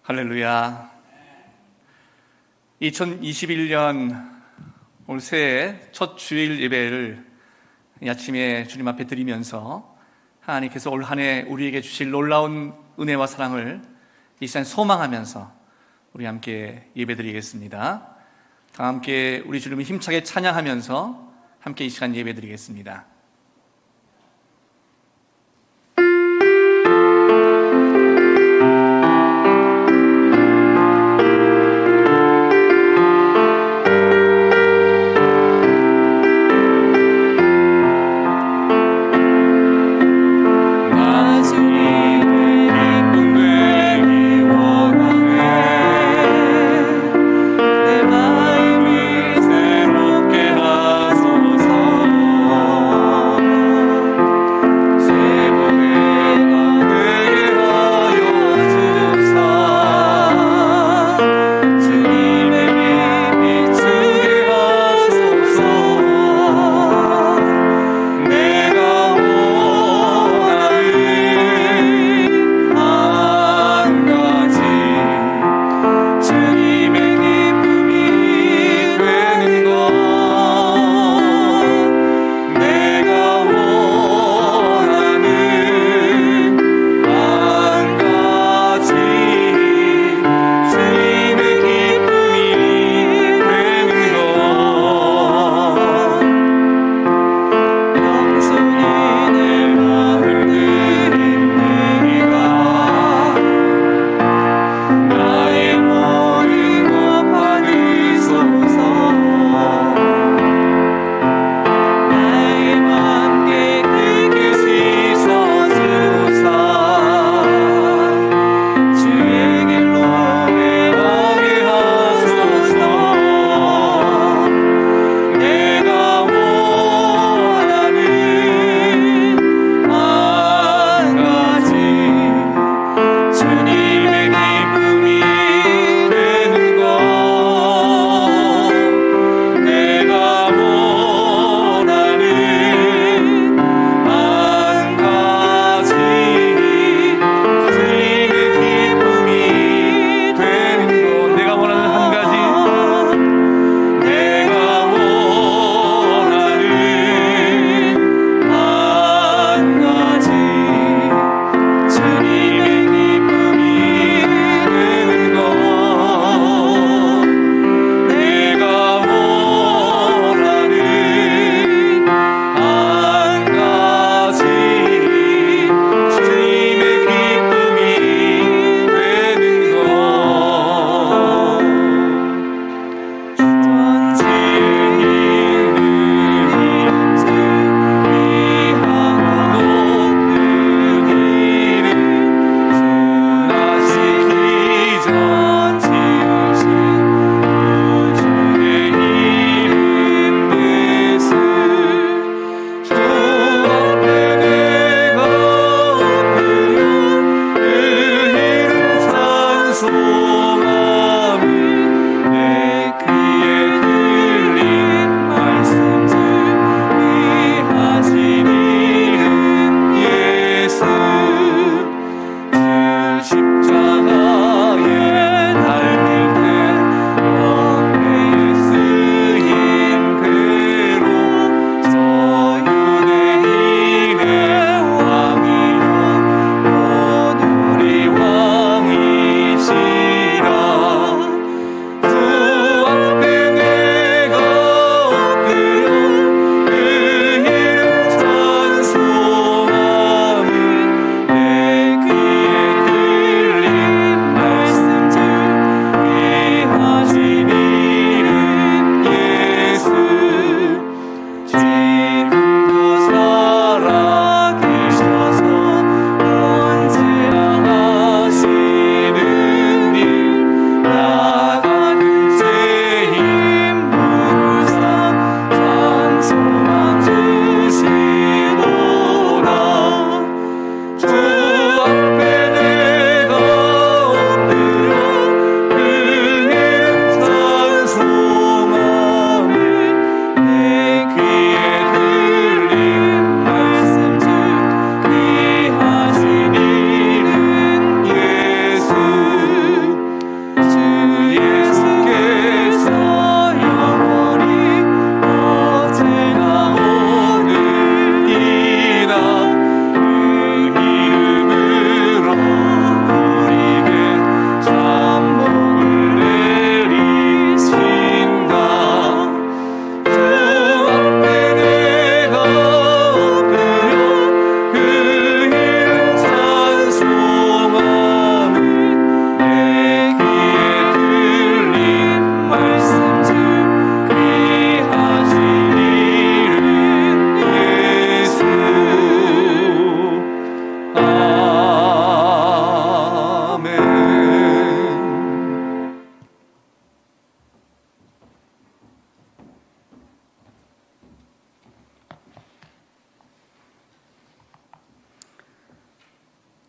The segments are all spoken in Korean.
할렐루야. 2021년 올 새해 첫 주일 예배를 이 아침에 주님 앞에 드리면서 하나님께서 올 한 해 우리에게 주실 놀라운 은혜와 사랑을 이 시간 소망하면서 우리 함께 예배 드리겠습니다. 다 함께 우리 주님을 힘차게 찬양하면서 함께 이 시간 예배 드리겠습니다. 내 마음이 새롭게 하소서.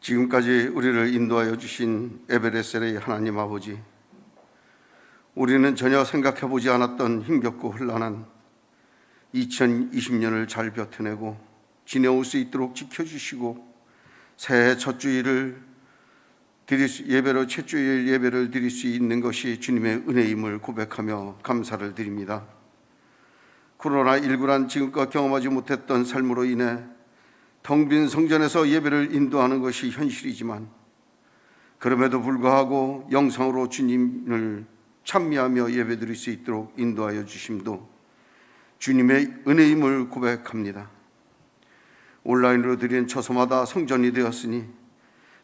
지금까지 우리를 인도하여 주신 에베레셀의 하나님 아버지, 우리는 전혀 생각해보지 않았던 힘겹고 혼란한 2020년을 잘 버텨내고 지내올 수 있도록 지켜주시고, 새해 첫 주일을 예배로 첫 주일 예배를 드릴 수 있는 것이 주님의 은혜임을 고백하며 감사를 드립니다. 코로나19란 지금껏 경험하지 못했던 삶으로 인해 텅 빈 성전에서 예배를 인도하는 것이 현실이지만, 그럼에도 불구하고 영상으로 주님을 찬미하며 예배드릴 수 있도록 인도하여 주심도 주님의 은혜임을 고백합니다. 온라인으로 드린 처소마다 성전이 되었으니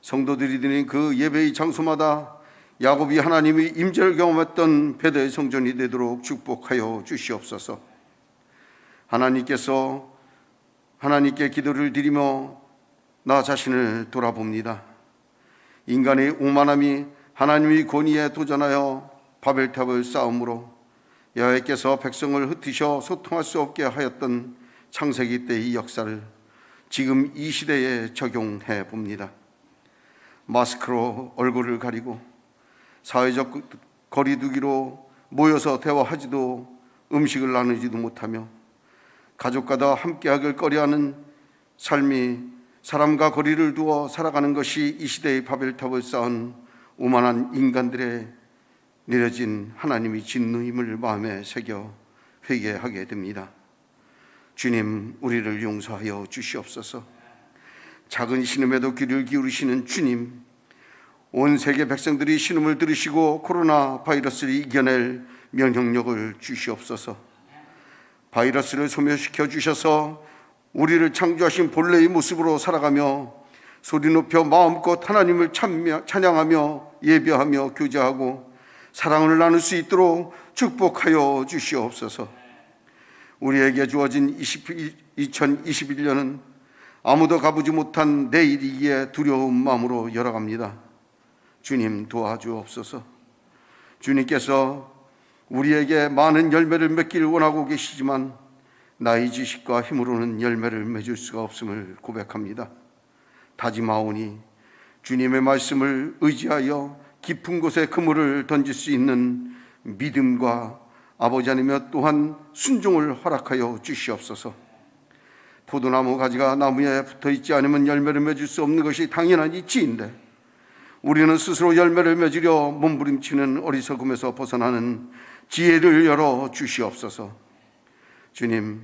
성도들이 드린 그 예배의 장소마다 야곱이 하나님의 임재를 경험했던 베델의 성전이 되도록 축복하여 주시옵소서. 하나님께 기도를 드리며 나 자신을 돌아봅니다. 인간의 오만함이 하나님의 권위에 도전하여 바벨탑을 쌓음으로 여호와께서 백성을 흩으셔 소통할 수 없게 하였던 창세기 때의 역사를 지금 이 시대에 적용해 봅니다. 마스크로 얼굴을 가리고 사회적 거리두기로 모여서 대화하지도 음식을 나누지도 못하며 가족과도 함께하길 꺼려하는 삶이 사람과 거리를 두어 살아가는 것이 이 시대의 바벨탑을 쌓은 오만한 인간들의 내려진 하나님의 진노임을 마음에 새겨 회개하게 됩니다. 주님, 우리를 용서하여 주시옵소서. 작은 신음에도 귀를 기울이시는 주님, 온 세계 백성들이 신음을 들으시고 코로나 바이러스를 이겨낼 면역력을 주시옵소서. 바이러스를 소멸시켜 주셔서 우리를 창조하신 본래의 모습으로 살아가며 소리 높여 마음껏 하나님을 찬양하며 예배하며 교제하고 사랑을 나눌 수 있도록 축복하여 주시옵소서. 우리에게 주어진 2021년은 아무도 가보지 못한 내일이기에 두려운 마음으로 열어갑니다. 주님, 도와주옵소서. 주님께서 우리에게 많은 열매를 맺기를 원하고 계시지만 나의 지식과 힘으로는 열매를 맺을 수가 없음을 고백합니다. 다짐하오니 주님의 말씀을 의지하여 깊은 곳에 그물을 던질 수 있는 믿음과 아버지 하나님의 또한 순종을 허락하여 주시옵소서. 포도나무 가지가 나무에 붙어있지 않으면 열매를 맺을 수 없는 것이 당연한 이치인데, 우리는 스스로 열매를 맺으려 몸부림치는 어리석음에서 벗어나는 지혜를 열어 주시옵소서. 주님,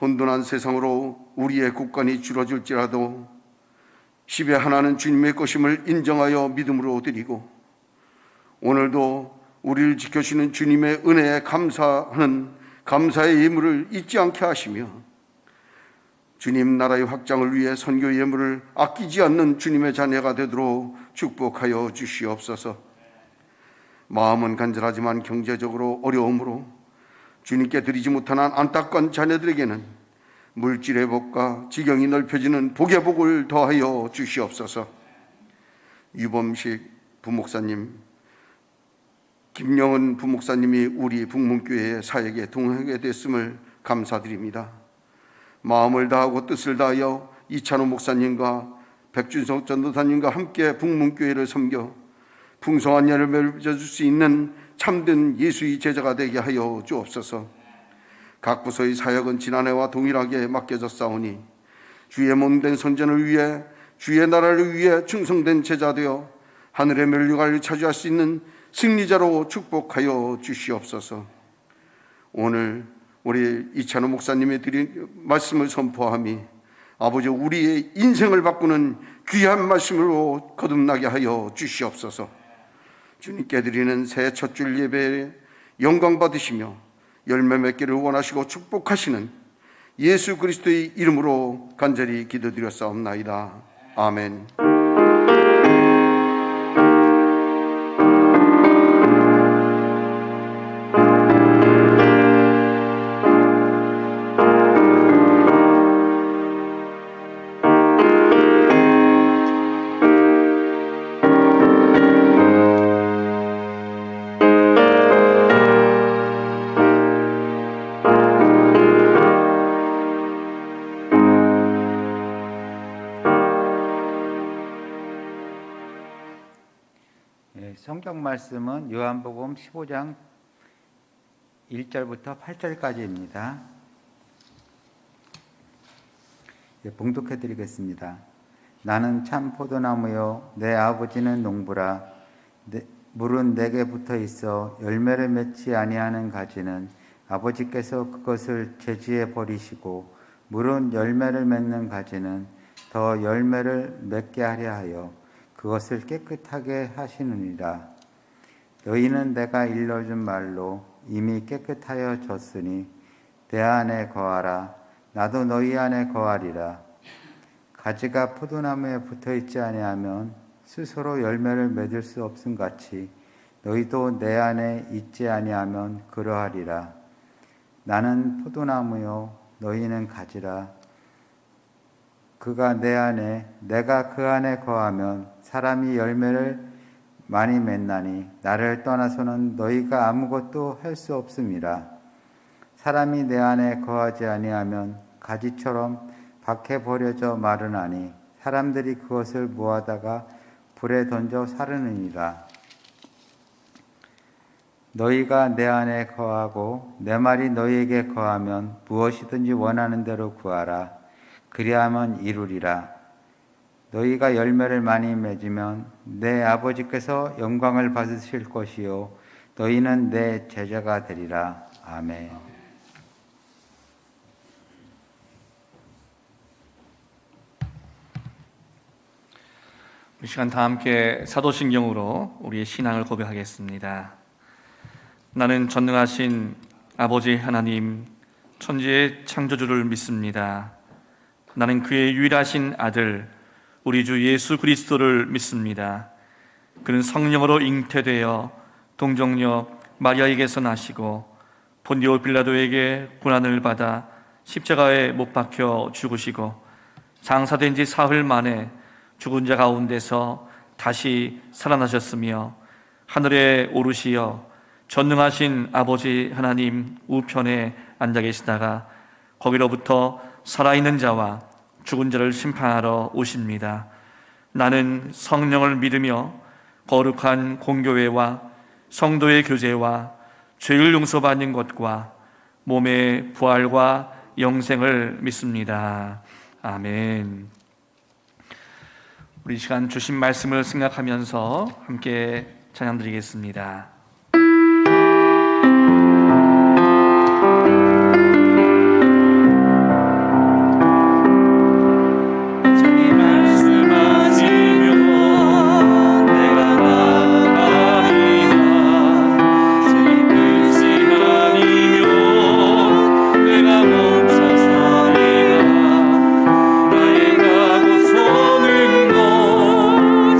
혼돈한 세상으로 우리의 국간이 줄어들지라도 10의 하나는 주님의 것임을 인정하여 믿음으로 드리고, 오늘도 우리를 지켜주시는 주님의 은혜에 감사하는 감사의 예물을 잊지 않게 하시며, 주님 나라의 확장을 위해 선교 예물을 아끼지 않는 주님의 자녀가 되도록 축복하여 주시옵소서. 마음은 간절하지만 경제적으로 어려움으로 주님께 드리지 못하는 안타까운 자녀들에게는 물질의 복과 지경이 넓혀지는 복의 복을 더하여 주시옵소서. 유범식 부목사님, 김영은 부목사님이 우리 북문교회의 사역에 동행하게 됐음을 감사드립니다. 마음을 다하고 뜻을 다하여 이찬호 목사님과 백준석 전도사님과 함께 북문교회를 섬겨 풍성한 열매를 맺을 수 있는 참된 예수의 제자가 되게 하여 주옵소서. 각 부서의 사역은 지난해와 동일하게 맡겨졌사오니 주의 몸된 선전을 위해 주의 나라를 위해 충성된 제자 되어 하늘의 면류관을 차지할 수 있는 승리자로 축복하여 주시옵소서. 오늘 우리 이찬호 목사님이 드린 말씀을 선포함이 아버지 우리의 인생을 바꾸는 귀한 말씀으로 거듭나게 하여 주시옵소서. 주님께 드리는 새해 첫 줄 예배에 영광 받으시며 열매 맺기를 원하시고 축복하시는 예수 그리스도의 이름으로 간절히 기도드렸사옵나이다. 아멘. 성경 말씀은 요한복음 15장 1절부터 8절까지입니다. 봉독해 드리겠습니다. 나는 참 포도나무요 내 아버지는 농부라. 물은 내게 붙어 있어 열매를 맺지 아니하는 가지는 아버지께서 그것을 제지해 버리시고, 물은 열매를 맺는 가지는 더 열매를 맺게 하려 하여 그것을 깨끗하게 하시느니라. 너희는 내가 일러준 말로 이미 깨끗하여 졌으니 내 안에 거하라. 나도 너희 안에 거하리라. 가지가 포도나무에 붙어 있지 아니하면 스스로 열매를 맺을 수 없음 같이 너희도 내 안에 있지 아니하면 그러하리라. 나는 포도나무요 너희는 가지라. 그가 내 안에 내가 그 안에 거하면 사람이 열매를 많이 맺나니 나를 떠나서는 너희가 아무것도 할 수 없음이라. 사람이 내 안에 거하지 아니하면 가지처럼 밖에 버려져 마르나니 사람들이 그것을 모아다가 불에 던져 사르느니라. 너희가 내 안에 거하고 내 말이 너희에게 거하면 무엇이든지 원하는 대로 구하라. 그리하면 이루리라. 너희가 열매를 많이 맺으면 내 아버지께서 영광을 받으실 것이요 너희는 내 제자가 되리라. 아멘. 이 시간 다 함께 사도신경으로 우리의 신앙을 고백하겠습니다. 나는 전능하신 아버지 하나님, 천지의 창조주를 믿습니다. 나는 그의 유일하신 아들 우리 주 예수 그리스도를 믿습니다. 그는 성령으로 잉태되어 동정녀 마리아에게서 나시고 본디오 빌라도에게 고난을 받아 십자가에 못 박혀 죽으시고 장사된 지 사흘 만에 죽은 자 가운데서 다시 살아나셨으며 하늘에 오르시어 전능하신 아버지 하나님 우편에 앉아 계시다가 거기로부터 살아있는 자와 죽은 자를 심판하러 오십니다. 나는 성령을 믿으며 거룩한 공교회와 성도의 교제와 죄를 용서받는 것과 몸의 부활과 영생을 믿습니다. 아멘. 우리 이 시간 주신 말씀을 생각하면서 함께 찬양 드리겠습니다.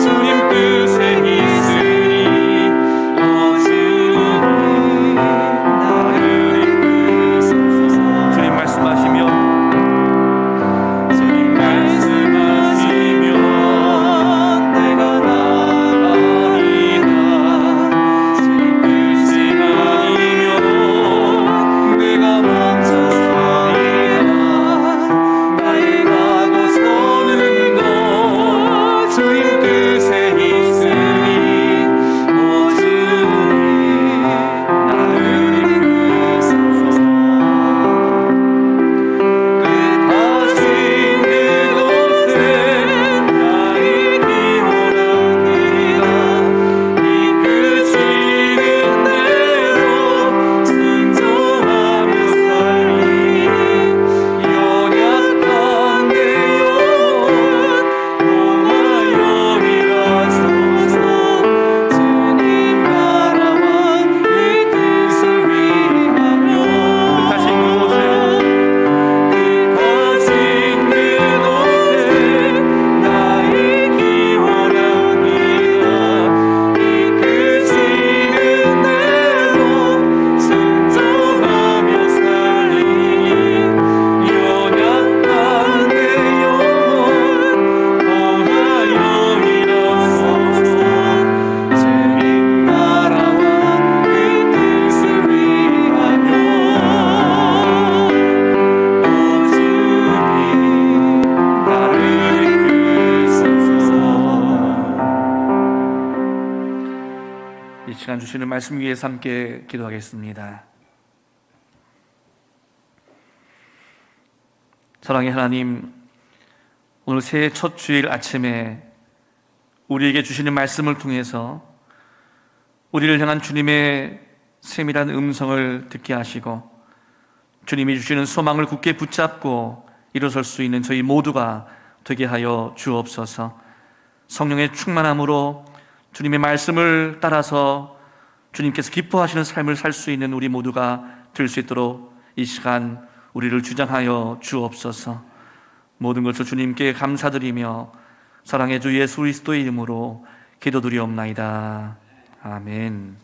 주님 뜻에 있으니 주시는 말씀 위해서 함께 기도하겠습니다. 사랑의 하나님, 오늘 새해 첫 주일 아침에 우리에게 주시는 말씀을 통해서 우리를 향한 주님의 세밀한 음성을 듣게 하시고 주님이 주시는 소망을 굳게 붙잡고 일어설 수 있는 저희 모두가 되게 하여 주옵소서. 성령의 충만함으로 주님의 말씀을 따라서 주님께서 기뻐하시는 삶을 살 수 있는 우리 모두가 될 수 있도록 이 시간 우리를 주장하여 주옵소서. 모든 것을 주님께 감사드리며 사랑의 주 예수 그리스도의 이름으로 기도드리옵나이다. 아멘.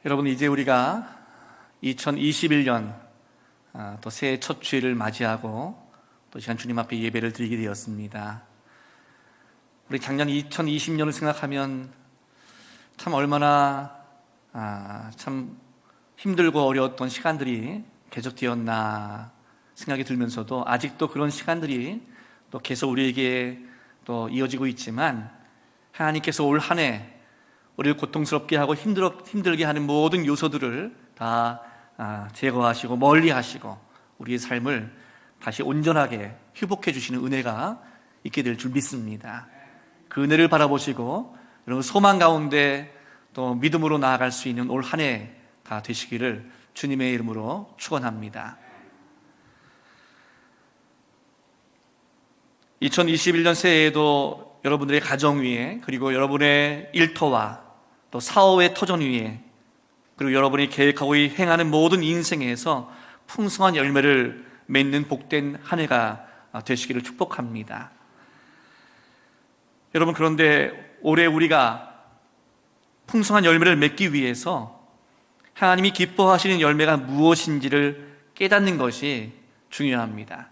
여러분, 이제 우리가 2021년 또 새해 첫 주일을 맞이하고 또 시간 주님 앞에 예배를 드리게 되었습니다. 우리 작년 2020년을 생각하면 참 얼마나 참 힘들고 어려웠던 시간들이 계속되었나 생각이 들면서도 아직도 그런 시간들이 또 계속 우리에게 또 이어지고 있지만 하나님께서 올 한 해 우리를 고통스럽게 하고 힘들게 하는 모든 요소들을 다 제거하시고 멀리 하시고 우리의 삶을 다시 온전하게 회복해 주시는 은혜가 있게 될 줄 믿습니다. 그 은혜를 바라보시고 여러분 소망 가운데 또 믿음으로 나아갈 수 있는 올 한 해 다 되시기를 주님의 이름으로 축원합니다. 2021년 새해에도 여러분들의 가정 위에 그리고 여러분의 일터와 또 사업의 터전 위에 그리고 여러분이 계획하고 행하는 모든 인생에서 풍성한 열매를 맺는 복된 한 해가 되시기를 축복합니다. 여러분, 그런데 올해 우리가 풍성한 열매를 맺기 위해서 하나님이 기뻐하시는 열매가 무엇인지를 깨닫는 것이 중요합니다.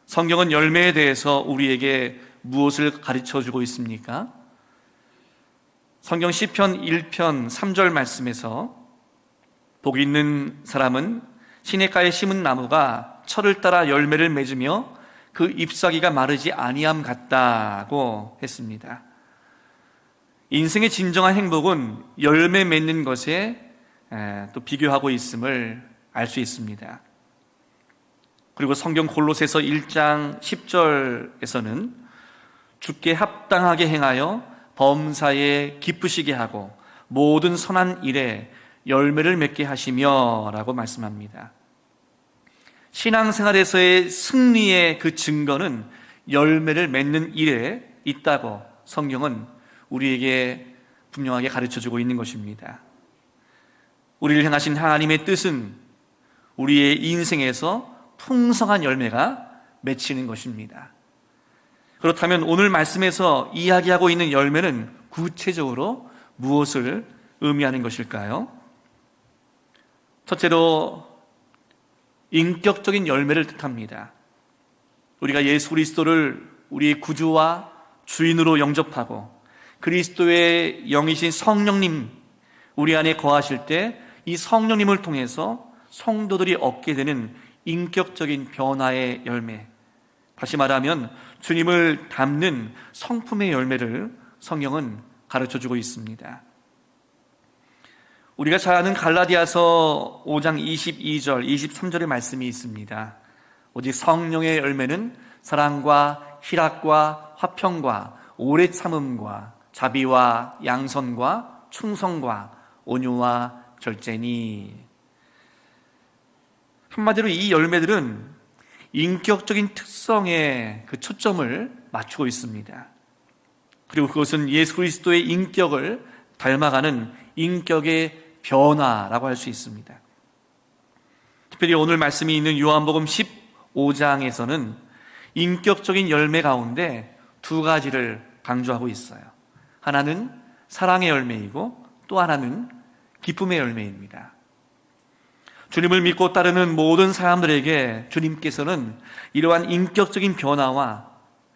성경은 열매에 대해서 우리에게 무엇을 가르쳐주고 있습니까? 성경 시편 1편 3절 말씀에서 복 있는 사람은 시냇가에 심은 나무가 철을 따라 열매를 맺으며 그 잎사귀가 마르지 아니함 같다고 했습니다. 인생의 진정한 행복은 열매 맺는 것에 또 비교하고 있음을 알 수 있습니다. 그리고 성경 골로새서 1장 10절에서는 주께 합당하게 행하여 범사에 기쁘시게 하고 모든 선한 일에 열매를 맺게 하시며 라고 말씀합니다. 신앙생활에서의 승리의 그 증거는 열매를 맺는 일에 있다고 성경은 우리에게 분명하게 가르쳐주고 있는 것입니다. 우리를 향하신 하나님의 뜻은 우리의 인생에서 풍성한 열매가 맺히는 것입니다. 그렇다면 오늘 말씀에서 이야기하고 있는 열매는 구체적으로 무엇을 의미하는 것일까요? 첫째로 인격적인 열매를 뜻합니다. 우리가 예수 그리스도를 우리의 구주와 주인으로 영접하고 그리스도의 영이신 성령님 우리 안에 거하실 때 이 성령님을 통해서 성도들이 얻게 되는 인격적인 변화의 열매, 다시 말하면 주님을 닮는 성품의 열매를 성경은 가르쳐주고 있습니다. 우리가 잘 아는 갈라디아서 5장 22절, 23절의 말씀이 있습니다. 오직 성령의 열매는 사랑과 희락과 화평과 오래 참음과 자비와 양선과 충성과 온유와 절제니. 한마디로 이 열매들은 인격적인 특성에 그 초점을 맞추고 있습니다. 그리고 그것은 예수 그리스도의 인격을 닮아가는 인격의 변화라고 할 수 있습니다. 특별히 오늘 말씀이 있는 요한복음 15장에서는 인격적인 열매 가운데 두 가지를 강조하고 있어요. 하나는 사랑의 열매이고 또 하나는 기쁨의 열매입니다. 주님을 믿고 따르는 모든 사람들에게 주님께서는 이러한 인격적인 변화와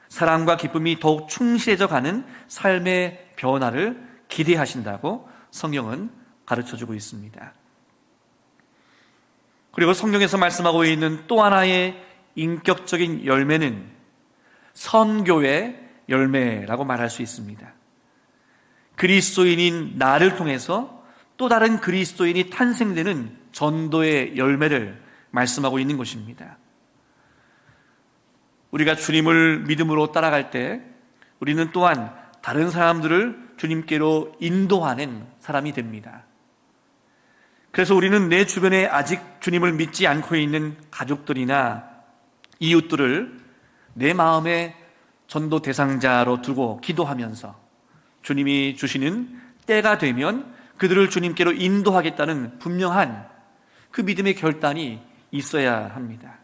사랑과 기쁨이 더욱 충실해져 가는 삶의 변화를 기대하신다고 성경은 가르쳐주고 있습니다. 그리고 성경에서 말씀하고 있는 또 하나의 인격적인 열매는 선교의 열매라고 말할 수 있습니다. 그리스도인인 나를 통해서 또 다른 그리스도인이 탄생되는 전도의 열매를 말씀하고 있는 것입니다. 우리가 주님을 믿음으로 따라갈 때 우리는 또한 다른 사람들을 주님께로 인도하는 사람이 됩니다. 그래서 우리는 내 주변에 아직 주님을 믿지 않고 있는 가족들이나 이웃들을 내 마음의 전도 대상자로 두고 기도하면서 주님이 주시는 때가 되면 그들을 주님께로 인도하겠다는 분명한 그 믿음의 결단이 있어야 합니다.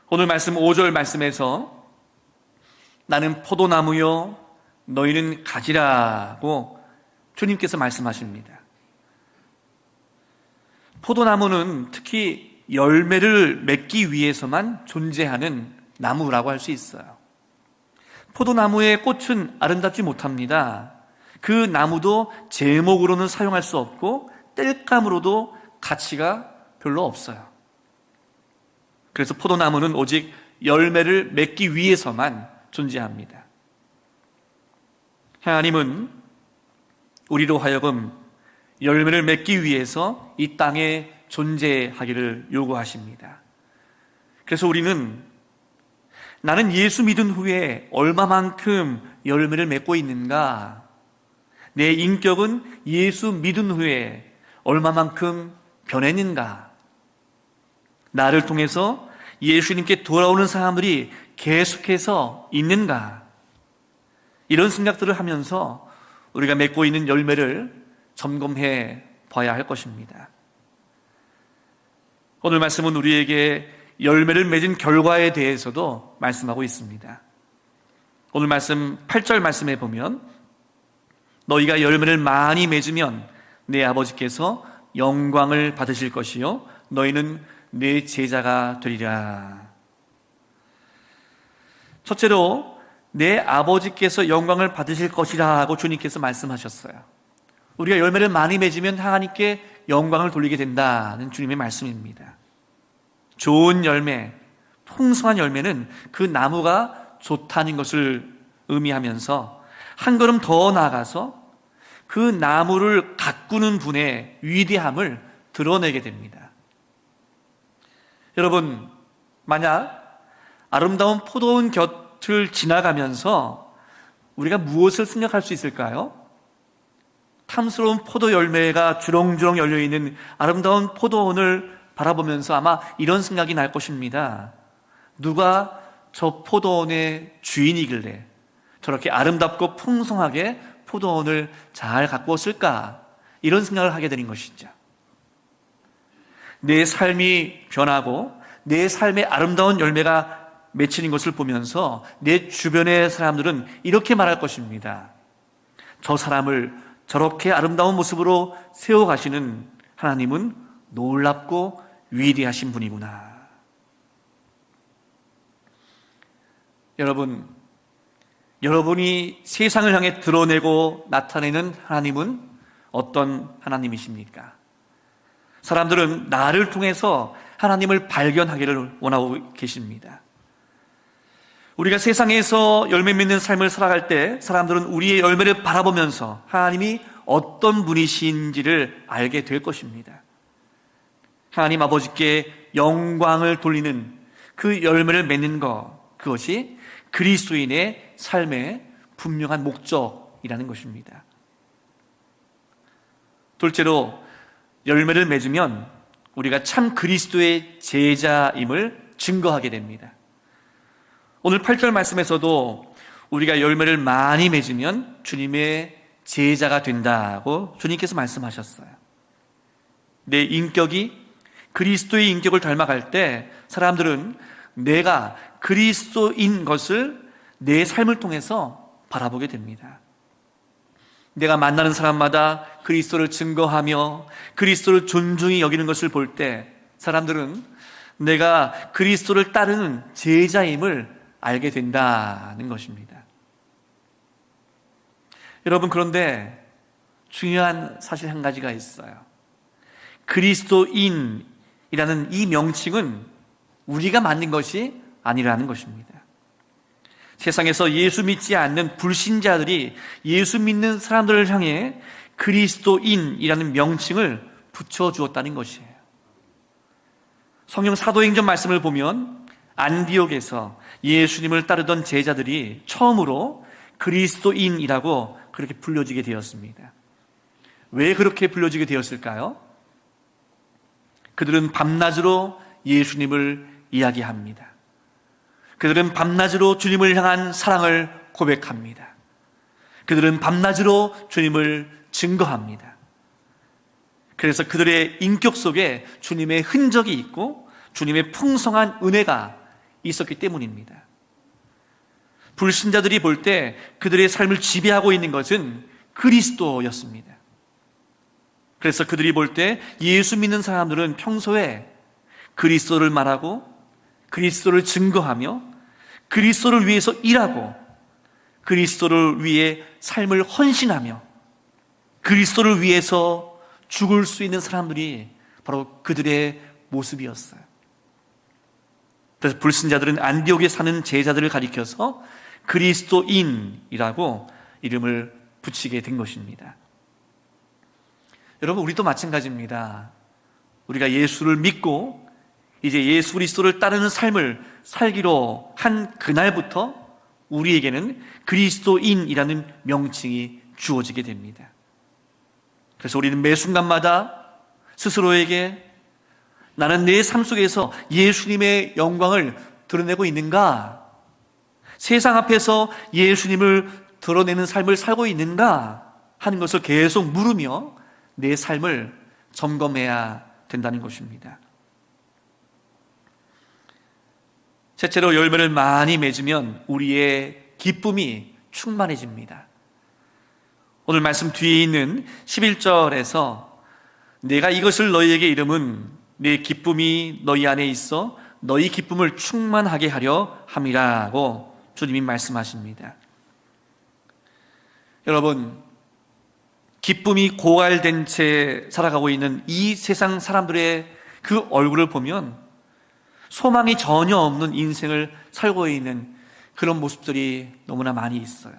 오늘 말씀 5절 말씀에서 나는 포도나무요 너희는 가지라고 주님께서 말씀하십니다. 포도나무는 특히 열매를 맺기 위해서만 존재하는 나무라고 할 수 있어요. 포도나무의 꽃은 아름답지 못합니다. 그 나무도 제목으로는 사용할 수 없고 땔감으로도 가치가 별로 없어요. 그래서 포도나무는 오직 열매를 맺기 위해서만 존재합니다. 하나님은 우리로 하여금 열매를 맺기 위해서 이 땅에 존재하기를 요구하십니다. 그래서 우리는 나는 예수 믿은 후에 얼마만큼 열매를 맺고 있는가? 내 인격은 예수 믿은 후에 얼마만큼 변했는가? 나를 통해서 예수님께 돌아오는 사람들이 계속해서 있는가? 이런 생각들을 하면서 우리가 맺고 있는 열매를 점검해 봐야 할 것입니다. 오늘 말씀은 우리에게 열매를 맺은 결과에 대해서도 말씀하고 있습니다. 오늘 말씀 8절 말씀에 보면 너희가 열매를 많이 맺으면 내 아버지께서 영광을 받으실 것이요 너희는 내 제자가 되리라. 첫째로 내 아버지께서 영광을 받으실 것이라고 주님께서 말씀하셨어요. 우리가 열매를 많이 맺으면 하나님께 영광을 돌리게 된다는 주님의 말씀입니다. 좋은 열매, 풍성한 열매는 그 나무가 좋다는 것을 의미하면서 한 걸음 더 나아가서 그 나무를 가꾸는 분의 위대함을 드러내게 됩니다. 여러분, 만약 아름다운 포도원 곁을 지나가면서 우리가 무엇을 생각할 수 있을까요? 탐스러운 포도 열매가 주렁주렁 열려있는 아름다운 포도원을 바라보면서 아마 이런 생각이 날 것입니다. 누가 저 포도원의 주인이길래 저렇게 아름답고 풍성하게 포도원을 잘 가꾸었을까? 이런 생각을 하게 되는 것이죠. 내 삶이 변하고 내 삶의 아름다운 열매가 맺히는 것을 보면서 내 주변의 사람들은 이렇게 말할 것입니다. 저 사람을 저렇게 아름다운 모습으로 세워가시는 하나님은 놀랍고 위대하신 분이구나. 여러분이 세상을 향해 드러내고 나타내는 하나님은 어떤 하나님이십니까? 사람들은 나를 통해서 하나님을 발견하기를 원하고 계십니다. 우리가 세상에서 열매 맺는 삶을 살아갈 때 사람들은 우리의 열매를 바라보면서 하나님이 어떤 분이신지를 알게 될 것입니다. 하나님 아버지께 영광을 돌리는 그 열매를 맺는 것, 그것이 그리스도인의 삶의 분명한 목적이라는 것입니다. 둘째로 열매를 맺으면 우리가 참 그리스도의 제자임을 증거하게 됩니다. 오늘 8절 말씀에서도 우리가 열매를 많이 맺으면 주님의 제자가 된다고 주님께서 말씀하셨어요. 내 인격이 그리스도의 인격을 닮아갈 때 사람들은 내가 그리스도인 것을 내 삶을 통해서 바라보게 됩니다. 내가 만나는 사람마다 그리스도를 증거하며 그리스도를 존중히 여기는 것을 볼 때 사람들은 내가 그리스도를 따르는 제자임을 알게 된다는 것입니다. 여러분, 그런데 중요한 사실 한 가지가 있어요. 그리스도인이라는 이 명칭은 우리가 만든 것이 아니라는 것입니다. 세상에서 예수 믿지 않는 불신자들이 예수 믿는 사람들을 향해 그리스도인이라는 명칭을 붙여주었다는 것이에요. 성경 사도행전 말씀을 보면 안디옥에서 예수님을 따르던 제자들이 처음으로 그리스도인이라고 그렇게 불려지게 되었습니다. 왜 그렇게 불려지게 되었을까요? 그들은 밤낮으로 예수님을 이야기합니다. 그들은 밤낮으로 주님을 향한 사랑을 고백합니다. 그들은 밤낮으로 주님을 증거합니다. 그래서 그들의 인격 속에 주님의 흔적이 있고 주님의 풍성한 은혜가 있었기 때문입니다. 불신자들이 볼 때 그들의 삶을 지배하고 있는 것은 그리스도였습니다. 그래서 그들이 볼 때 예수 믿는 사람들은 평소에 그리스도를 말하고 그리스도를 증거하며 그리스도를 위해서 일하고 그리스도를 위해 삶을 헌신하며 그리스도를 위해서 죽을 수 있는 사람들이 바로 그들의 모습이었어요. 그래서 불신자들은 안디옥에 사는 제자들을 가리켜서 그리스도인이라고 이름을 붙이게 된 것입니다. 여러분, 우리도 마찬가지입니다. 우리가 예수를 믿고 이제 예수 그리스도를 따르는 삶을 살기로 한 그날부터 우리에게는 그리스도인이라는 명칭이 주어지게 됩니다. 그래서 우리는 매 순간마다 스스로에게 나는 내 삶 속에서 예수님의 영광을 드러내고 있는가? 세상 앞에서 예수님을 드러내는 삶을 살고 있는가? 하는 것을 계속 물으며 내 삶을 점검해야 된다는 것입니다. 셋째로, 열매를 많이 맺으면 우리의 기쁨이 충만해집니다. 오늘 말씀 뒤에 있는 11절에서 내가 이것을 너희에게 이름은 내 기쁨이 너희 안에 있어 너희 기쁨을 충만하게 하려 함이라고 주님이 말씀하십니다. 여러분, 기쁨이 고갈된 채 살아가고 있는 이 세상 사람들의 그 얼굴을 보면 소망이 전혀 없는 인생을 살고 있는 그런 모습들이 너무나 많이 있어요.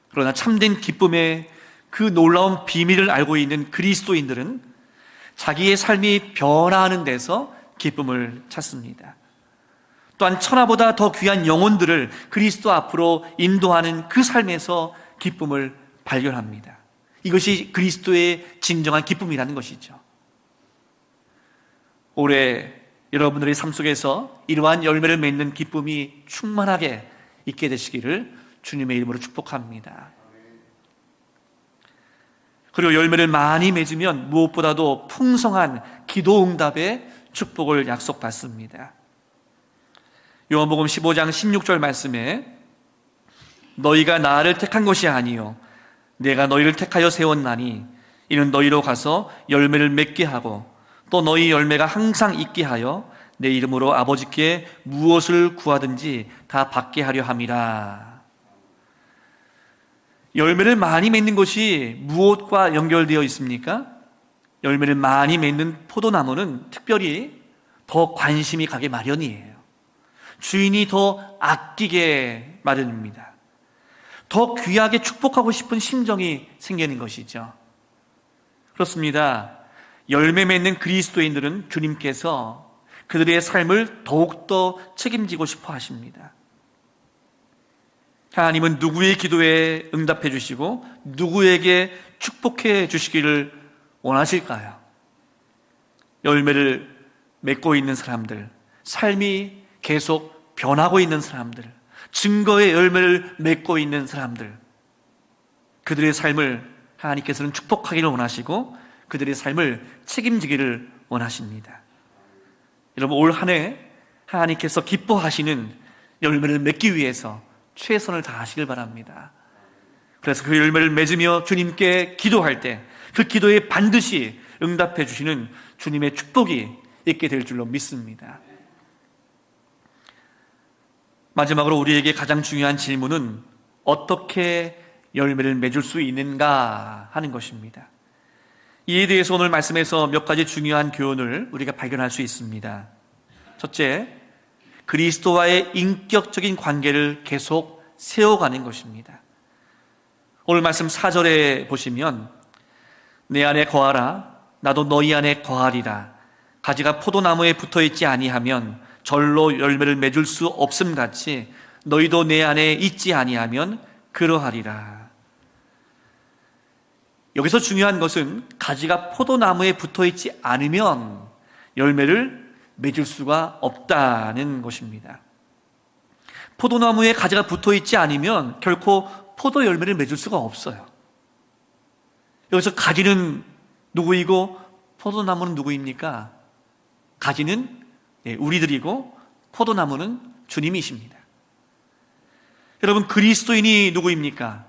그러나 참된 기쁨의 그 놀라운 비밀을 알고 있는 그리스도인들은 자기의 삶이 변화하는 데서 기쁨을 찾습니다. 또한 천하보다 더 귀한 영혼들을 그리스도 앞으로 인도하는 그 삶에서 기쁨을 발견합니다. 이것이 그리스도의 진정한 기쁨이라는 것이죠. 올해 여러분들의 삶 속에서 이러한 열매를 맺는 기쁨이 충만하게 있게 되시기를 주님의 이름으로 축복합니다. 그리고 열매를 많이 맺으면 무엇보다도 풍성한 기도 응답의 축복을 약속받습니다. 요한복음 15장 16절 말씀에 너희가 나를 택한 것이 아니요 내가 너희를 택하여 세웠나니 이는 너희로 가서 열매를 맺게 하고 또 너희 열매가 항상 있게 하여 내 이름으로 아버지께 무엇을 구하든지 다 받게 하려 함이라. 열매를 많이 맺는 것이 무엇과 연결되어 있습니까? 열매를 많이 맺는 포도나무는 특별히 더 관심이 가게 마련이에요. 주인이 더 아끼게 마련입니다. 더 귀하게 축복하고 싶은 심정이 생기는 것이죠. 그렇습니다. 열매 맺는 그리스도인들은 주님께서 그들의 삶을 더욱더 책임지고 싶어 하십니다. 하나님은 누구의 기도에 응답해 주시고 누구에게 축복해 주시기를 원하실까요? 열매를 맺고 있는 사람들, 삶이 계속 변하고 있는 사람들, 증거의 열매를 맺고 있는 사람들, 그들의 삶을 하나님께서는 축복하기를 원하시고 그들의 삶을 책임지기를 원하십니다. 여러분, 올 한 해 하나님께서 기뻐하시는 열매를 맺기 위해서 최선을 다하시길 바랍니다. 그래서 그 열매를 맺으며 주님께 기도할 때 그 기도에 반드시 응답해 주시는 주님의 축복이 있게 될 줄로 믿습니다. 마지막으로 우리에게 가장 중요한 질문은 어떻게 열매를 맺을 수 있는가 하는 것입니다. 이에 대해서 오늘 말씀에서 몇 가지 중요한 교훈을 우리가 발견할 수 있습니다. 첫째, 그리스도와의 인격적인 관계를 계속 세워가는 것입니다. 오늘 말씀 4절에 보시면 내 안에 거하라 나도 너희 안에 거하리라. 가지가 포도나무에 붙어있지 아니하면 절로 열매를 맺을 수 없음같이 너희도 내 안에 있지 아니하면 그러하리라. 여기서 중요한 것은 가지가 포도나무에 붙어있지 않으면 열매를 맺을 수가 없다는 것입니다. 포도나무에 가지가 붙어있지 않으면 결코 포도 열매를 맺을 수가 없어요. 여기서 가지는 누구이고 포도나무는 누구입니까? 가지는 우리들이고 포도나무는 주님이십니다. 여러분, 그리스도인이 누구입니까?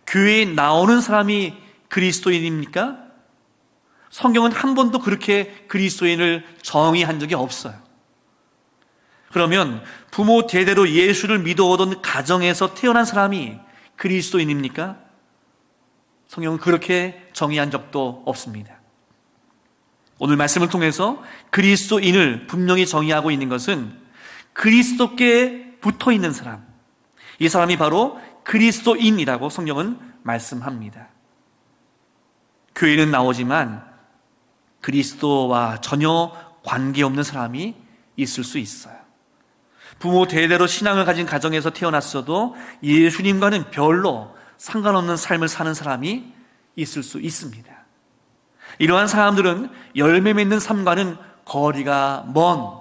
교회에 나오는 사람이 그리스도인입니까? 성경은 한 번도 그렇게 그리스도인을 정의한 적이 없어요. 그러면 부모 대대로 예수를 믿어오던 가정에서 태어난 사람이 그리스도인입니까? 성경은 그렇게 정의한 적도 없습니다. 오늘 말씀을 통해서 그리스도인을 분명히 정의하고 있는 것은 그리스도께 붙어 있는 사람, 이 사람이 바로 그리스도인이라고 성경은 말씀합니다. 교회는 나오지만 그리스도와 전혀 관계없는 사람이 있을 수 있어요. 부모 대대로 신앙을 가진 가정에서 태어났어도 예수님과는 별로 상관없는 삶을 사는 사람이 있을 수 있습니다. 이러한 사람들은 열매 맺는 삶과는 거리가 먼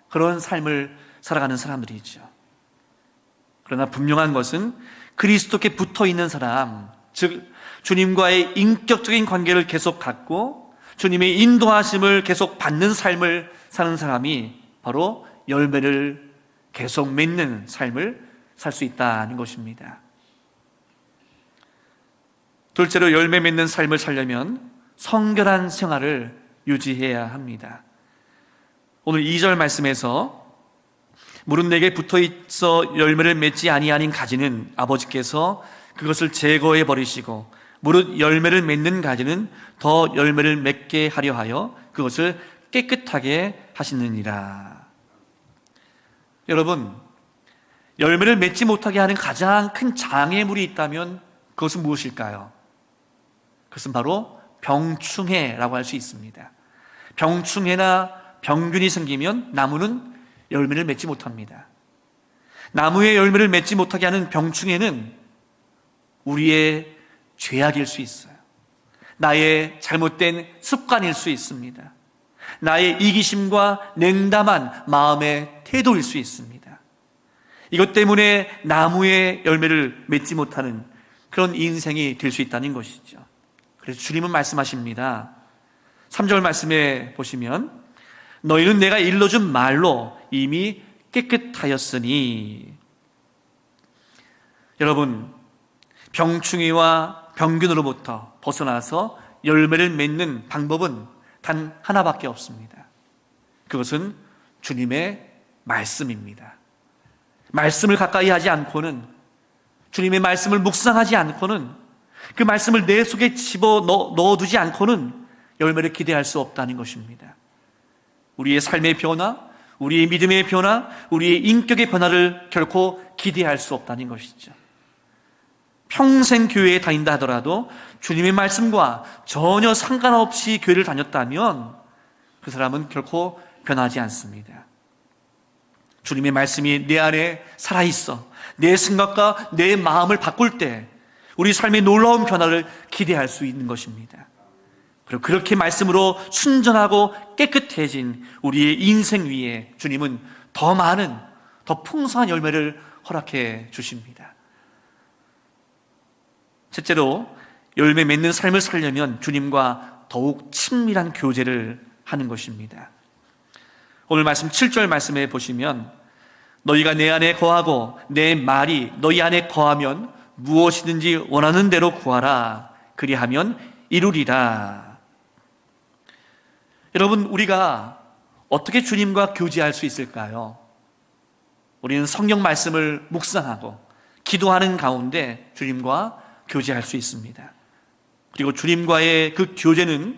그런 삶을 살아가는 사람들이죠. 그러나 분명한 것은 그리스도께 붙어 있는 사람, 즉 주님과의 인격적인 관계를 계속 갖고 주님의 인도하심을 계속 받는 삶을 사는 사람이 바로 열매를 계속 맺는 삶을 살 수 있다는 것입니다. 둘째로 열매 맺는 삶을 살려면 성결한 생활을 유지해야 합니다. 오늘 2절 말씀에서 무릇 내게 붙어있어 열매를 맺지 아니하는 가지는 아버지께서 그것을 제거해 버리시고 무릇 열매를 맺는 가지는 더 열매를 맺게 하려 하여 그것을 깨끗하게 하시느니라. 여러분, 열매를 맺지 못하게 하는 가장 큰 장애물이 있다면 그것은 무엇일까요? 그것은 바로 병충해라고 할 수 있습니다. 병충해나 병균이 생기면 나무는 열매를 맺지 못합니다. 나무의 열매를 맺지 못하게 하는 병충해는 우리의 죄악일 수 있어요. 나의 잘못된 습관일 수 있습니다. 나의 이기심과 냉담한 마음의 태도일 수 있습니다. 이것 때문에 나무의 열매를 맺지 못하는 그런 인생이 될 수 있다는 것이죠. 그래서 주님은 말씀하십니다. 3절 말씀에 보시면 너희는 내가 일러준 말로 이미 깨끗하였으니. 여러분, 병충해와 병균으로부터 벗어나서 열매를 맺는 방법은 단 하나밖에 없습니다. 그것은 주님의 말씀입니다. 말씀을 가까이 하지 않고는, 주님의 말씀을 묵상하지 않고는, 그 말씀을 내 속에 집어 넣어두지 않고는 열매를 기대할 수 없다는 것입니다. 우리의 삶의 변화, 우리의 믿음의 변화, 우리의 인격의 변화를 결코 기대할 수 없다는 것이죠. 평생 교회에 다닌다 하더라도 주님의 말씀과 전혀 상관없이 교회를 다녔다면 그 사람은 결코 변하지 않습니다. 주님의 말씀이 내 안에 살아있어 내 생각과 내 마음을 바꿀 때 우리 삶의 놀라운 변화를 기대할 수 있는 것입니다. 그리고 그렇게 말씀으로 순전하고 깨끗해진 우리의 인생 위에 주님은 더 많은, 더 풍성한 열매를 허락해 주십니다. 첫째로 열매 맺는 삶을 살려면 주님과 더욱 친밀한 교제를 하는 것입니다. 오늘 말씀 7절 말씀에 보시면 너희가 내 안에 거하고 내 말이 너희 안에 거하면 무엇이든지 원하는 대로 구하라. 그리하면 이루리라. 여러분, 우리가 어떻게 주님과 교제할 수 있을까요? 우리는 성경 말씀을 묵상하고 기도하는 가운데 주님과 교제할 수 있습니다. 그리고 주님과의 그 교제는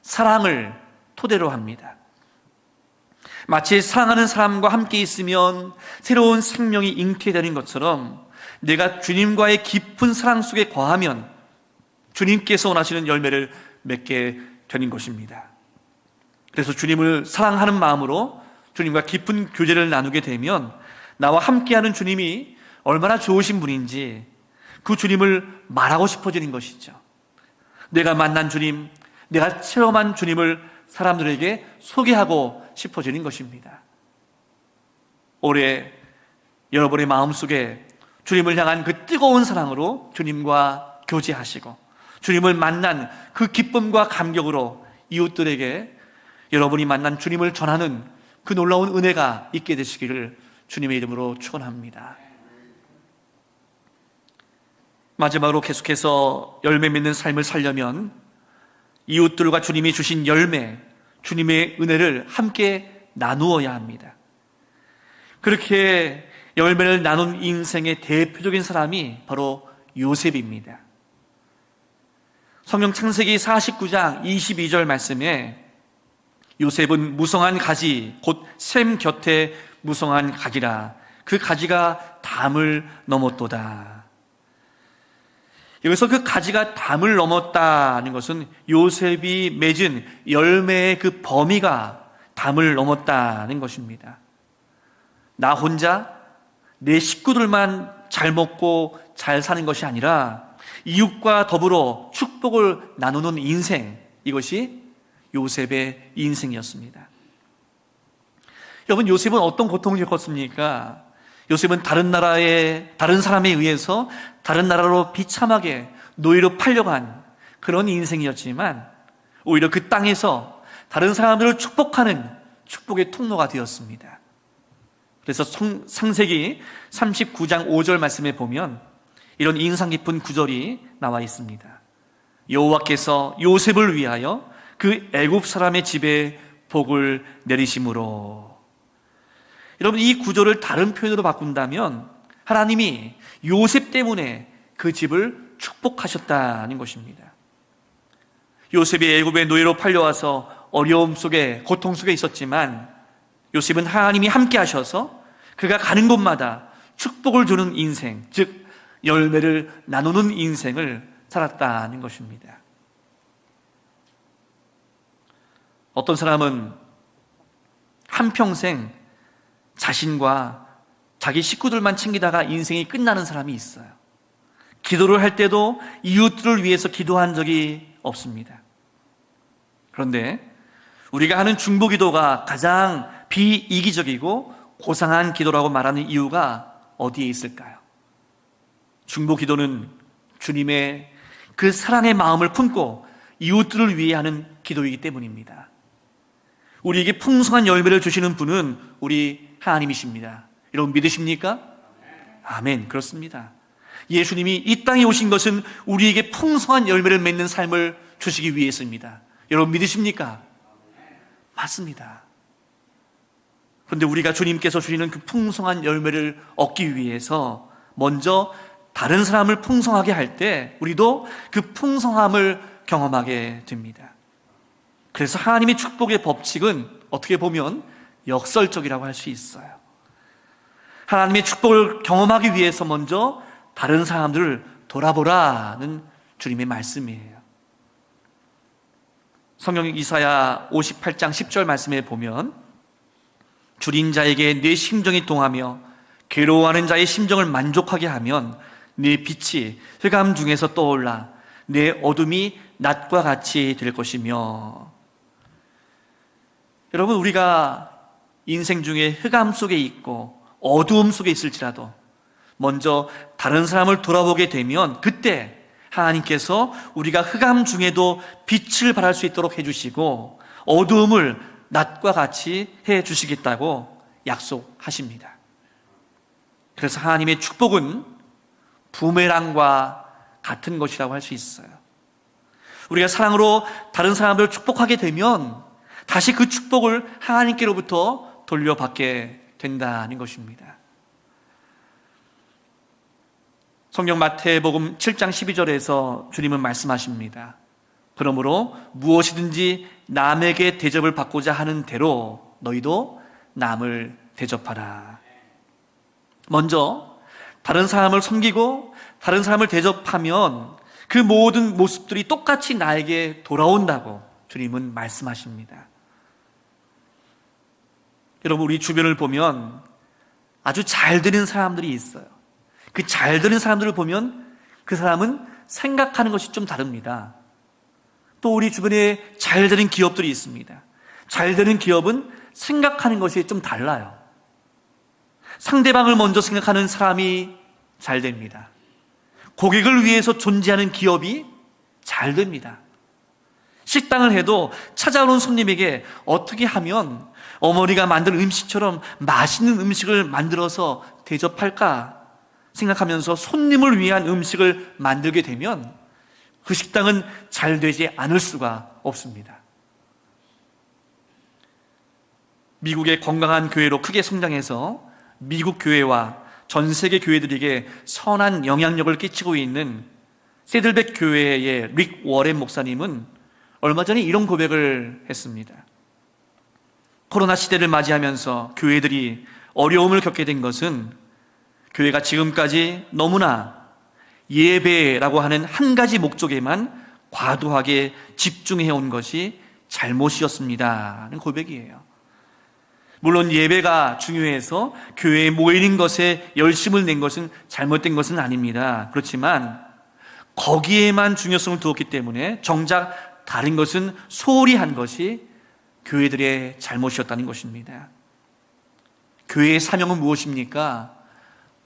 사랑을 토대로 합니다. 마치 사랑하는 사람과 함께 있으면 새로운 생명이 잉태되는 것처럼 내가 주님과의 깊은 사랑 속에 거하면 주님께서 원하시는 열매를 맺게 되는 것입니다. 그래서 주님을 사랑하는 마음으로 주님과 깊은 교제를 나누게 되면 나와 함께하는 주님이 얼마나 좋으신 분인지 그 주님을 말하고 싶어지는 것이죠. 내가 만난 주님, 내가 체험한 주님을 사람들에게 소개하고 싶어지는 것입니다. 올해 여러분의 마음속에 주님을 향한 그 뜨거운 사랑으로 주님과 교제하시고 주님을 만난 그 기쁨과 감격으로 이웃들에게 여러분이 만난 주님을 전하는 그 놀라운 은혜가 있게 되시기를 주님의 이름으로 축원합니다. 마지막으로 계속해서 열매 맺는 삶을 살려면 이웃들과 주님이 주신 열매, 주님의 은혜를 함께 나누어야 합니다. 그렇게 열매를 나눈 인생의 대표적인 사람이 바로 요셉입니다. 성경 창세기 49장 22절 말씀에 요셉은 무성한 가지 곧 샘 곁에 무성한 가지라 그 가지가 담을 넘었도다. 여기서 그 가지가 담을 넘었다는 것은 요셉이 맺은 열매의 그 범위가 담을 넘었다는 것입니다. 나 혼자 내 식구들만 잘 먹고 잘 사는 것이 아니라 이웃과 더불어 축복을 나누는 인생, 이것이 요셉의 인생이었습니다. 여러분, 요셉은 어떤 고통을 겪었습니까? 요셉은 다른 사람에 의해서 다른 나라로 비참하게 노예로 팔려간 그런 인생이었지만 오히려 그 땅에서 다른 사람들을 축복하는 축복의 통로가 되었습니다. 그래서 창세기 39장 5절 말씀에 보면 이런 인상 깊은 구절이 나와 있습니다. 여호와께서 요셉을 위하여 그 애굽 사람의 집에 복을 내리심으로. 여러분, 이 구절을 다른 표현으로 바꾼다면 하나님이 요셉 때문에 그 집을 축복하셨다는 것입니다. 요셉이 애굽의 노예로 팔려와서 어려움 속에, 고통 속에 있었지만 요셉은 하나님이 함께 하셔서 그가 가는 곳마다 축복을 주는 인생, 즉 열매를 나누는 인생을 살았다는 것입니다. 어떤 사람은 한평생 자신과 자기 식구들만 챙기다가 인생이 끝나는 사람이 있어요. 기도를 할 때도 이웃들을 위해서 기도한 적이 없습니다. 그런데 우리가 하는 중보기도가 가장 비이기적이고 고상한 기도라고 말하는 이유가 어디에 있을까요? 중보기도는 주님의 그 사랑의 마음을 품고 이웃들을 위해 하는 기도이기 때문입니다. 우리에게 풍성한 열매를 주시는 분은 우리 하나님이십니다. 여러분 믿으십니까? 아멘, 그렇습니다. 예수님이 이 땅에 오신 것은 우리에게 풍성한 열매를 맺는 삶을 주시기 위해서입니다. 여러분 믿으십니까? 맞습니다. 그런데 우리가 주님께서 주시는 그 풍성한 열매를 얻기 위해서 먼저 다른 사람을 풍성하게 할 때 우리도 그 풍성함을 경험하게 됩니다. 그래서 하나님의 축복의 법칙은 어떻게 보면 역설적이라고 할 수 있어요. 하나님의 축복을 경험하기 위해서 먼저 다른 사람들을 돌아보라는 주님의 말씀이에요. 성경 이사야 58장 10절 말씀에 보면 줄인 자에게 내 심정이 동하며 괴로워하는 자의 심정을 만족하게 하면 내 빛이 흑암 중에서 떠올라 내 어둠이 낮과 같이 될 것이며. 여러분, 우리가 인생 중에 흑암 속에 있고 어두움 속에 있을지라도 먼저 다른 사람을 돌아보게 되면 그때 하나님께서 우리가 흑암 중에도 빛을 발할 수 있도록 해주시고 어두움을 낮과 같이 해주시겠다고 약속하십니다. 그래서 하나님의 축복은 부메랑과 같은 것이라고 할 수 있어요. 우리가 사랑으로 다른 사람들을 축복하게 되면 다시 그 축복을 하나님께로부터 돌려받게 된다는 것입니다. 성경 마태복음 7장 12절에서 주님은 말씀하십니다. 그러므로 무엇이든지 남에게 대접을 받고자 하는 대로 너희도 남을 대접하라. 먼저 다른 사람을 섬기고 다른 사람을 대접하면 그 모든 모습들이 똑같이 나에게 돌아온다고 주님은 말씀하십니다. 여러분, 우리 주변을 보면 아주 잘 되는 사람들이 있어요. 그 잘 되는 사람들을 보면 그 사람은 생각하는 것이 좀 다릅니다. 또 우리 주변에 잘 되는 기업들이 있습니다. 잘 되는 기업은 생각하는 것이 좀 달라요. 상대방을 먼저 생각하는 사람이 잘 됩니다. 고객을 위해서 존재하는 기업이 잘 됩니다. 식당을 해도 찾아오는 손님에게 어떻게 하면 어머니가 만든 음식처럼 맛있는 음식을 만들어서 대접할까 생각하면서 손님을 위한 음식을 만들게 되면 그 식당은 잘 되지 않을 수가 없습니다. 미국의 건강한 교회로 크게 성장해서 미국 교회와 전 세계 교회들에게 선한 영향력을 끼치고 있는 세들백 교회의 릭 워렌 목사님은 얼마 전에 이런 고백을 했습니다. 코로나 시대를 맞이하면서 교회들이 어려움을 겪게 된 것은 교회가 지금까지 너무나 예배라고 하는 한 가지 목적에만 과도하게 집중해온 것이 잘못이었습니다 하는 고백이에요. 물론 예배가 중요해서 교회에 모이는 것에 열심을 낸 것은 잘못된 것은 아닙니다. 그렇지만 거기에만 중요성을 두었기 때문에 정작 다른 것은 소홀히 한 것이 교회들의 잘못이었다는 것입니다. 교회의 사명은 무엇입니까?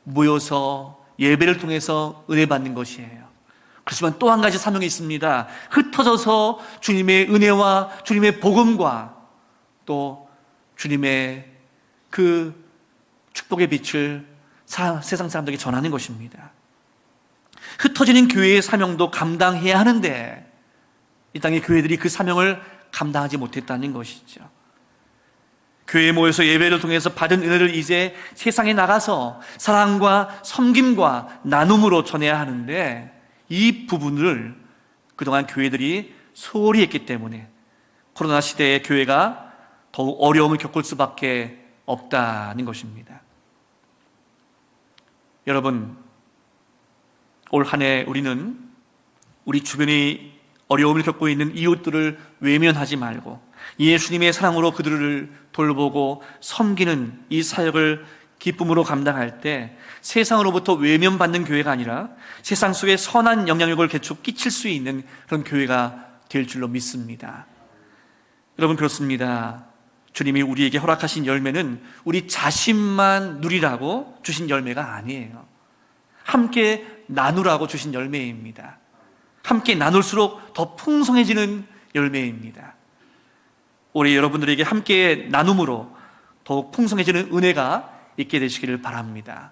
모여서 예배를 통해서 은혜 받는 것이에요. 그렇지만 또 한 가지 사명이 있습니다. 흩어져서 주님의 은혜와 주님의 복음과 또 주님의 그 축복의 빛을 세상 사람들에게 전하는 것입니다. 흩어지는 교회의 사명도 감당해야 하는데 이 땅의 교회들이 그 사명을 감당하지 못했다는 것이죠. 교회에 모여서 예배를 통해서 받은 은혜를 이제 세상에 나가서 사랑과 섬김과 나눔으로 전해야 하는데 이 부분을 그동안 교회들이 소홀히 했기 때문에 코로나 시대에 교회가 더욱 어려움을 겪을 수밖에 없다는 것입니다. 여러분, 올 한 해 우리는 우리 주변에 어려움을 겪고 있는 이웃들을 외면하지 말고 예수님의 사랑으로 그들을 돌보고 섬기는 이 사역을 기쁨으로 감당할 때 세상으로부터 외면받는 교회가 아니라 세상 속에 선한 영향력을 계속 끼칠 수 있는 그런 교회가 될 줄로 믿습니다. 여러분, 그렇습니다. 주님이 우리에게 허락하신 열매는 우리 자신만 누리라고 주신 열매가 아니에요. 함께 나누라고 주신 열매입니다. 함께 나눌수록 더 풍성해지는 열매입니다. 올해 여러분들에게 함께 나눔으로 더욱 풍성해지는 은혜가 있게 되시기를 바랍니다.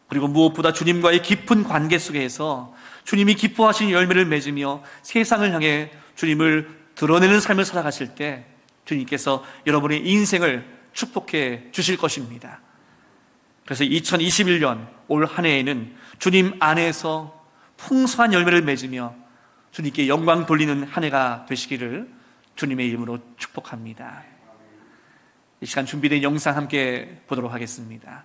그리고 무엇보다 주님과의 깊은 관계 속에서 주님이 기뻐하시는 열매를 맺으며 세상을 향해 주님을 드러내는 삶을 살아가실 때 주님께서 여러분의 인생을 축복해 주실 것입니다. 그래서 2021년 올 한 해에는 주님 안에서 풍성한 열매를 맺으며 주님께 영광 돌리는 한 해가 되시기를 주님의 이름으로 축복합니다. 이 시간 준비된 영상 함께 보도록 하겠습니다.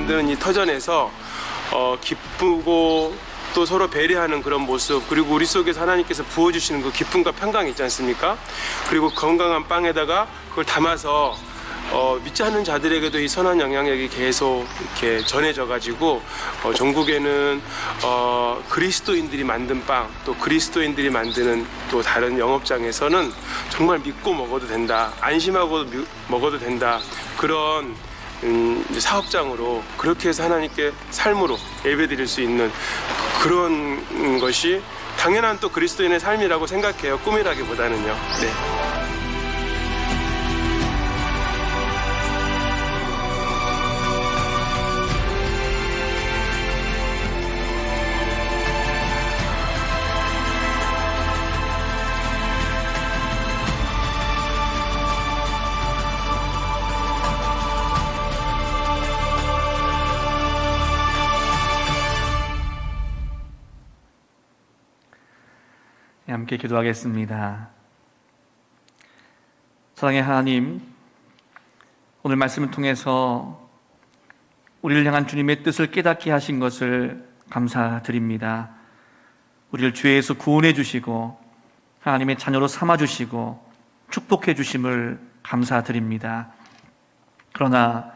만드는 이 터전에서 기쁘고 또 서로 배려하는 그런 모습, 그리고 우리 속에서 하나님께서 부어주시는 그 기쁨과 평강이 있지 않습니까? 그리고 건강한 빵에다가 그걸 담아서 믿지 않는 자들에게도 이 선한 영향력이 계속 이렇게 전해져 가지고 전국에는 그리스도인들이 만든 빵, 또 그리스도인들이 만드는 또 다른 영업장에서는 정말 믿고 먹어도 된다, 안심하고 먹어도 된다, 그런 사업장으로 그렇게 해서 하나님께 삶으로 예배드릴 수 있는 그런 것이 당연한 또 그리스도인의 삶이라고 생각해요. 꿈이라기보다는요. 네. 함께 기도하겠습니다. 사랑의 하나님, 오늘 말씀을 통해서 우리를 향한 주님의 뜻을 깨닫게 하신 것을 감사드립니다. 우리를 죄에서 구원해 주시고 하나님의 자녀로 삼아 주시고 축복해 주심을 감사드립니다. 그러나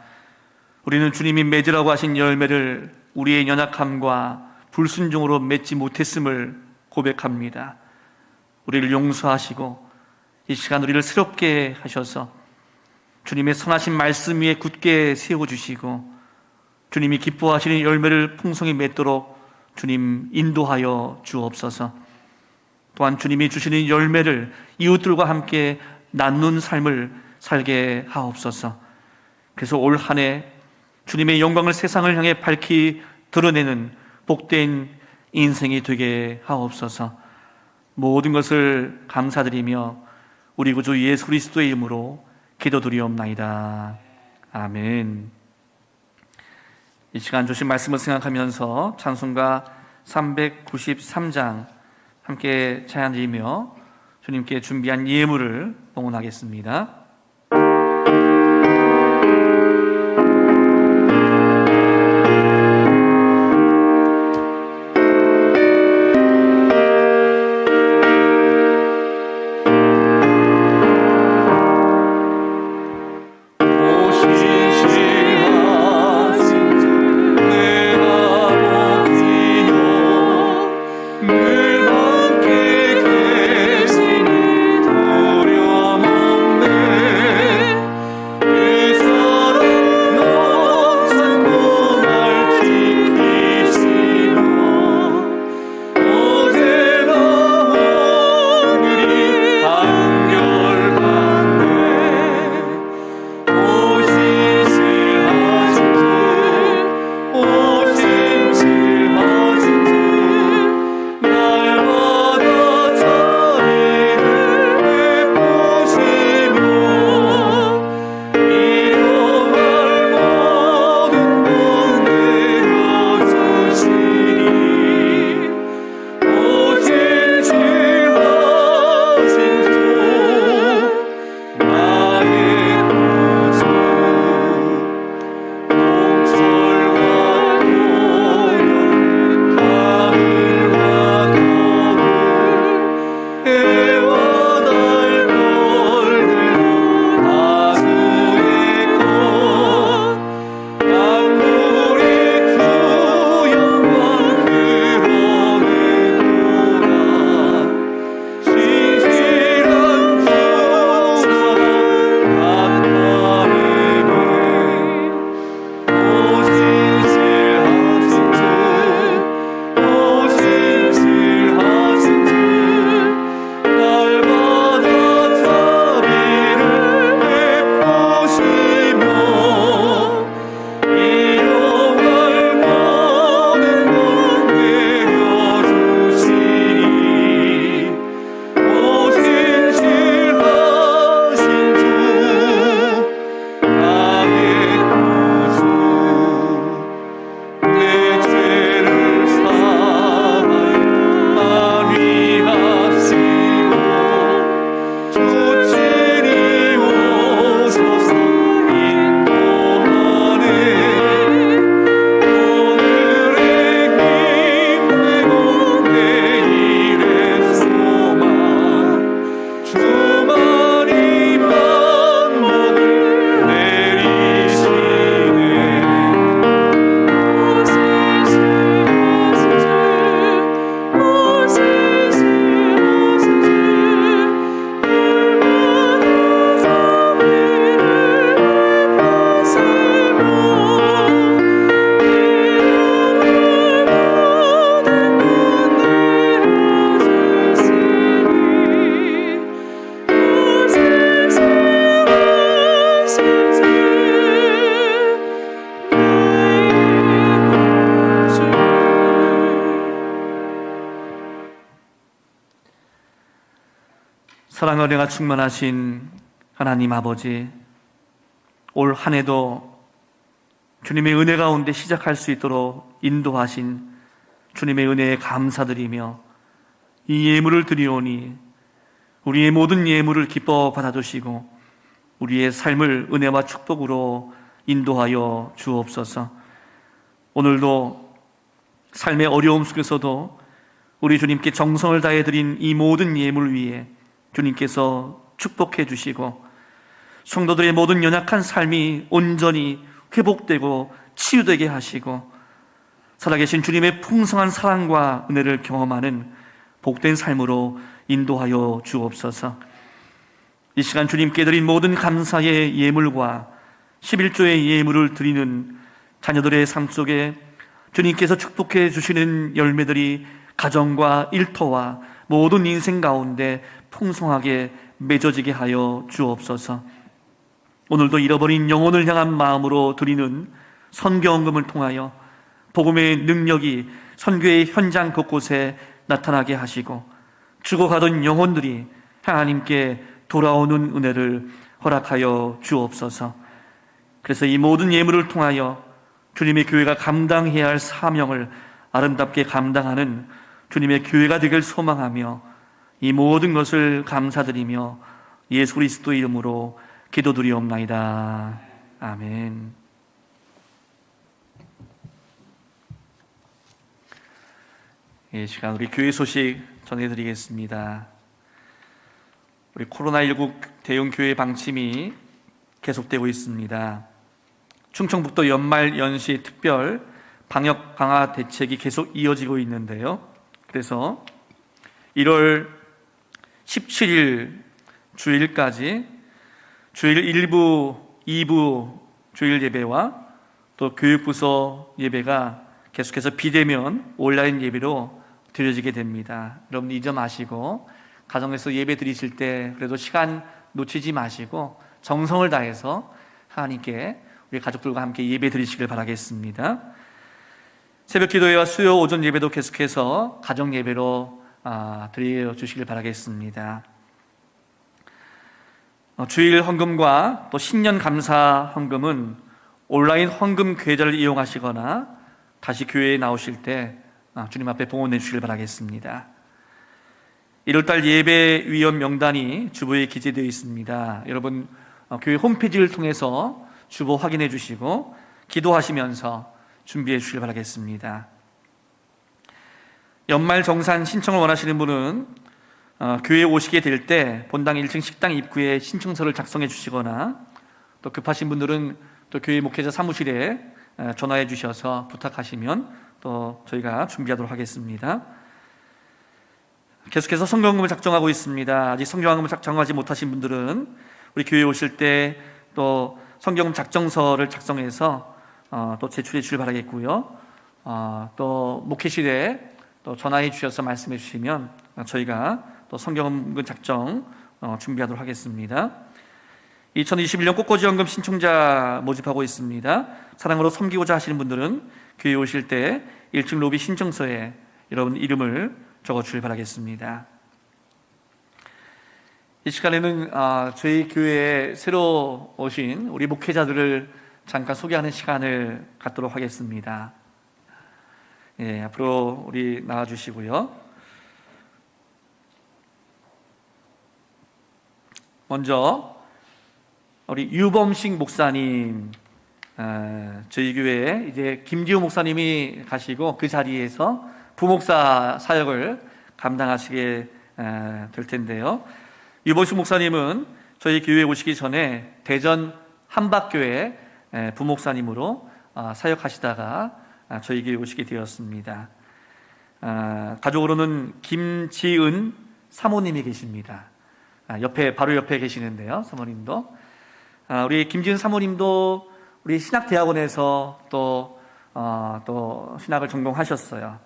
우리는 주님이 맺으라고 하신 열매를 우리의 연약함과 불순종으로 맺지 못했음을 고백합니다. 우리를 용서하시고 이 시간 우리를 새롭게 하셔서 주님의 선하신 말씀 위에 굳게 세워주시고 주님이 기뻐하시는 열매를 풍성히 맺도록 주님 인도하여 주옵소서. 또한 주님이 주시는 열매를 이웃들과 함께 나누는 삶을 살게 하옵소서. 그래서 올 한 해 주님의 영광을 세상을 향해 밝히 드러내는 복된 인생이 되게 하옵소서. 모든 것을 감사드리며 우리 구주 예수 그리스도의 이름으로 기도드리옵나이다. 아멘. 이 시간 주신 말씀을 생각하면서 찬송가 393장 함께 찬양드리며 주님께 준비한 예물을 봉헌하겠습니다. 늘 함께 계시니 두려움 없네. 사랑과 은혜가 충만하신 하나님 아버지, 올 한 해도 주님의 은혜 가운데 시작할 수 있도록 인도하신 주님의 은혜에 감사드리며 이 예물을 드리오니 우리의 모든 예물을 기뻐 받아주시고 우리의 삶을 은혜와 축복으로 인도하여 주옵소서. 오늘도 삶의 어려움 속에서도 우리 주님께 정성을 다해 드린 이 모든 예물 위에 주님께서 축복해 주시고 성도들의 모든 연약한 삶이 온전히 회복되고 치유되게 하시고 살아계신 주님의 풍성한 사랑과 은혜를 경험하는 복된 삶으로 인도하여 주옵소서. 이 시간 주님께 드린 모든 감사의 예물과 11조의 예물을 드리는 자녀들의 삶 속에 주님께서 축복해 주시는 열매들이 가정과 일터와 모든 인생 가운데 풍성하게 맺어지게 하여 주옵소서. 오늘도 잃어버린 영혼을 향한 마음으로 드리는 선교헌금을 통하여 복음의 능력이 선교의 현장 곳곳에 나타나게 하시고 죽어가던 영혼들이 하나님께 돌아오는 은혜를 허락하여 주옵소서. 그래서 이 모든 예물을 통하여 주님의 교회가 감당해야 할 사명을 아름답게 감당하는 주님의 교회가 되길 소망하며 이 모든 것을 감사드리며 예수 그리스도 이름으로 기도드리옵나이다. 아멘. 이 시간 우리 교회 소식 전해드리겠습니다. 우리 코로나19 대형 교회 방침이 계속되고 있습니다. 충청북도 연말 연시 특별 방역 강화 대책이 계속 이어지고 있는데요. 그래서 1월 17일 주일까지 주일 1부, 2부 주일 예배와 또 교육부서 예배가 계속해서 비대면 온라인 예배로 드려지게 됩니다. 여러분 이 점 아시고 가정에서 예배 드리실 때 그래도 시간 놓치지 마시고 정성을 다해서 하나님께 우리 가족들과 함께 예배 드리시길 바라겠습니다. 새벽 기도회와 수요 오전 예배도 계속해서 가정 예배로 드려주시길 바라겠습니다. 주일 헌금과 또 신년 감사 헌금은 온라인 헌금 계좌를 이용하시거나 다시 교회에 나오실 때 주님 앞에 봉헌해 주시길 바라겠습니다. 1월달 예배위원 명단이 주보에 기재되어 있습니다. 여러분 교회 홈페이지를 통해서 주보 확인해 주시고 기도하시면서 준비해 주시길 바라겠습니다. 연말 정산 신청을 원하시는 분은 교회에 오시게 될 때 본당 1층 식당 입구에 신청서를 작성해 주시거나 또 급하신 분들은 또 교회 목회자 사무실에 전화해 주셔서 부탁하시면 또 저희가 준비하도록 하겠습니다. 계속해서 성경헌금을 작정하고 있습니다. 아직 성경헌금을 작정하지 못하신 분들은 우리 교회에 오실 때 또 성경헌금 작정서를 작성해서 또 제출해 주시길 바라겠고요. 또 목회실에 또 전화해 주셔서 말씀해 주시면 저희가 또 성경헌금 작정 준비하도록 하겠습니다. 2021년 꽃꽂이헌금 신청자 모집하고 있습니다. 사랑으로 섬기고자 하시는 분들은 교회에 오실 때 1층 로비 신청서에 여러분 이름을 적어주길 바라겠습니다. 이 시간에는 저희 교회에 새로 오신 우리 목회자들을 잠깐 소개하는 시간을 갖도록 하겠습니다. 예, 앞으로 우리 나와주시고요. 먼저 우리 유범식 목사님, 저희 교회에 이제 김지우 목사님이 가시고 그 자리에서 부목사 사역을 감당하시게 될 텐데요. 유범식 목사님은 저희 교회에 오시기 전에 대전 한박교회 부목사님으로 사역하시다가 저희 교회에 오시게 되었습니다. 가족으로는 김지은 사모님이 계십니다. 바로 옆에 계시는데요. 사모님도 우리 김지은 사모님도 우리 신학대학원에서 또 신학을 전공하셨어요.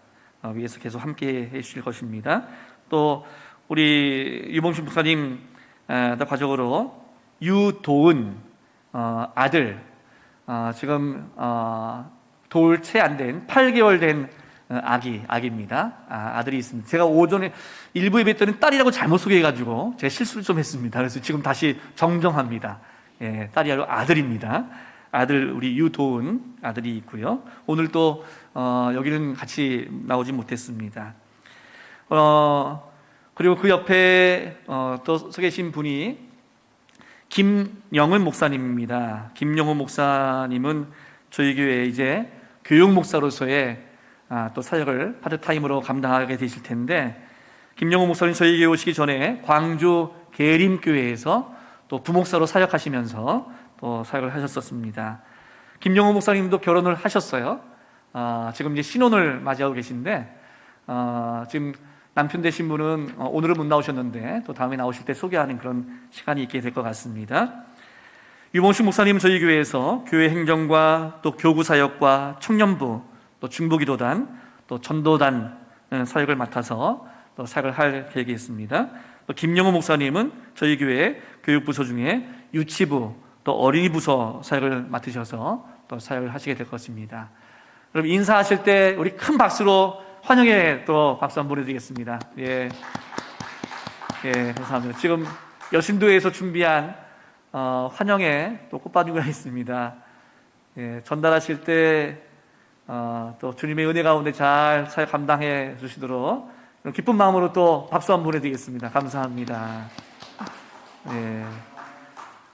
위에서 계속 함께 해주실 것입니다. 또 우리 유범식 목사님 가족으로 유도은 아들, 지금 돌 채 안 된 8개월 된 아기입니다. 아들이 있습니다. 제가 오전에 일부 예배했더니 딸이라고 잘못 소개해가지고 제가 실수를 좀 했습니다. 그래서 지금 다시 정정합니다. 예, 딸이 아니고 아들입니다. 아들 우리 유도은 아들이 있고요. 오늘 또 여기는 같이 나오지 못했습니다. 그리고 그 옆에 또 서 계신 분이 김영은 목사님입니다. 김영은 목사님은 저희 교회에 이제 교육 목사로서의 또 사역을 파트타임으로 감당하게 되실 텐데, 김영은 목사님 저희 교회 오시기 전에 광주 계림교회에서 또 부목사로 사역하시면서 또 사역을 하셨었습니다. 김영은 목사님도 결혼을 하셨어요. 지금 이제 신혼을 맞이하고 계신데, 지금 남편 되신 분은 오늘은 못 나오셨는데 또 다음에 나오실 때 소개하는 그런 시간이 있게 될 것 같습니다. 유봉식 목사님은 저희 교회에서 교회 행정과 또 교구 사역과 청년부, 또 중보기도단, 또 전도단 사역을 맡아서 또 사역을 할 계획이 있습니다. 또 김영호 목사님은 저희 교회 교육부서 중에 유치부, 또 어린이 부서 사역을 맡으셔서 또 사역을 하시게 될 것입니다. 여러분 인사하실 때 우리 큰 박수로 환영에 또 박수 한번 보내드리겠습니다. 예, 감사합니다. 지금 여신도에서 준비한 환영에 또 꽃받이가 있습니다. 예, 전달하실 때 또 주님의 은혜 가운데 잘 사역 감당해 주시도록 기쁜 마음으로 또 박수 한번 보내드리겠습니다. 감사합니다. 예,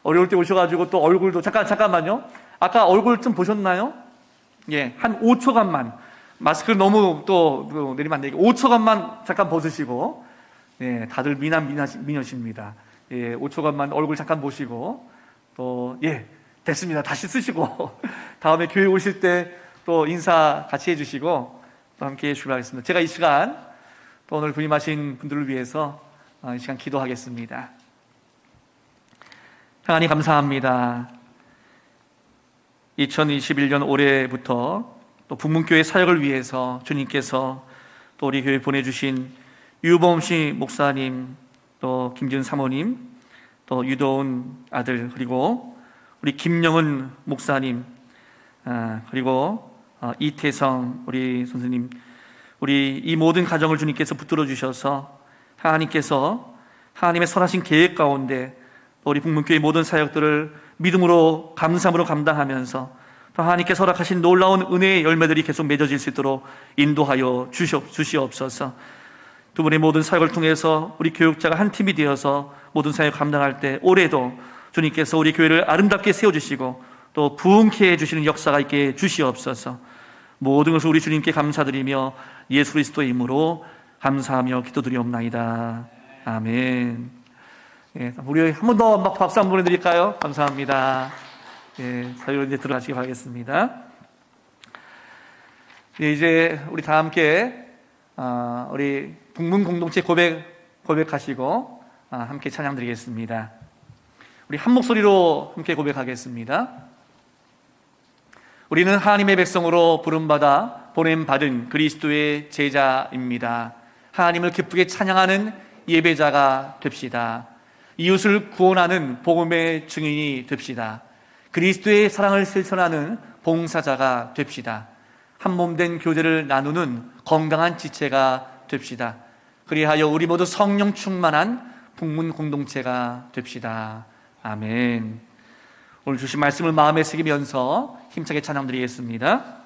어려울 때 오셔가지고 또 얼굴도 잠깐만요. 아까 얼굴 좀 보셨나요? 예, 한 5초간만 마스크를 너무 또 내리면 안 되니까 5초간만 잠깐 벗으시고, 예, 다들 미녀십니다. 예, 5초간만 얼굴 잠깐 보시고 또 됐습니다. 다시 쓰시고 다음에 교회 오실 때 또 인사 같이 해주시고 또 함께 출발하겠습니다. 제가 이 시간 또 오늘 부임하신 분들을 위해서 이 시간 기도하겠습니다. 하나님 감사합니다. 2021년 올해부터 또 북문교회 사역을 위해서 주님께서 또 우리 교회 보내주신 유범식 목사님, 또 김지은 사모님, 또 유도훈 아들, 그리고 우리 김영은 목사님, 그리고 이태성 우리 선생님, 우리 이 모든 가정을 주님께서 붙들어 주셔서 하나님께서 하나님의 선하신 계획 가운데 우리 북문교회 모든 사역들을 믿음으로 감사함으로 감당하면서 또 하나님께서 허락하신 놀라운 은혜의 열매들이 계속 맺어질 수 있도록 인도하여 주시옵소서. 두 분의 모든 사역을 통해서 우리 교육자가 한 팀이 되어서 모든 사역 감당할 때 올해도 주님께서 우리 교회를 아름답게 세워주시고 또 부흥케 해주시는 역사가 있게 주시옵소서. 모든 것을 우리 주님께 감사드리며 예수 그리스도의 이름으로 감사하며 기도드리옵나이다. 아멘. 예, 우리 한 번 더 박수 한번 보내드릴까요? 감사합니다. 예, 사역을 이제 들어가시기 바라겠습니다. 예, 이제 우리 다 함께 우리 북문 공동체 고백하시고 함께 찬양 드리겠습니다. 우리 한 목소리로 함께 고백하겠습니다. 우리는 하나님의 백성으로 부름받아 보냄받은 그리스도의 제자입니다. 하나님을 기쁘게 찬양하는 예배자가 됩시다. 이웃을 구원하는 복음의 증인이 됩시다. 그리스도의 사랑을 실천하는 봉사자가 됩시다. 한 몸 된 교제를 나누는 건강한 지체가 됩시다. 그리하여 우리 모두 성령 충만한 북문 공동체가 됩시다. 아멘. 오늘 주신 말씀을 마음에 새기면서 힘차게 찬양드리겠습니다.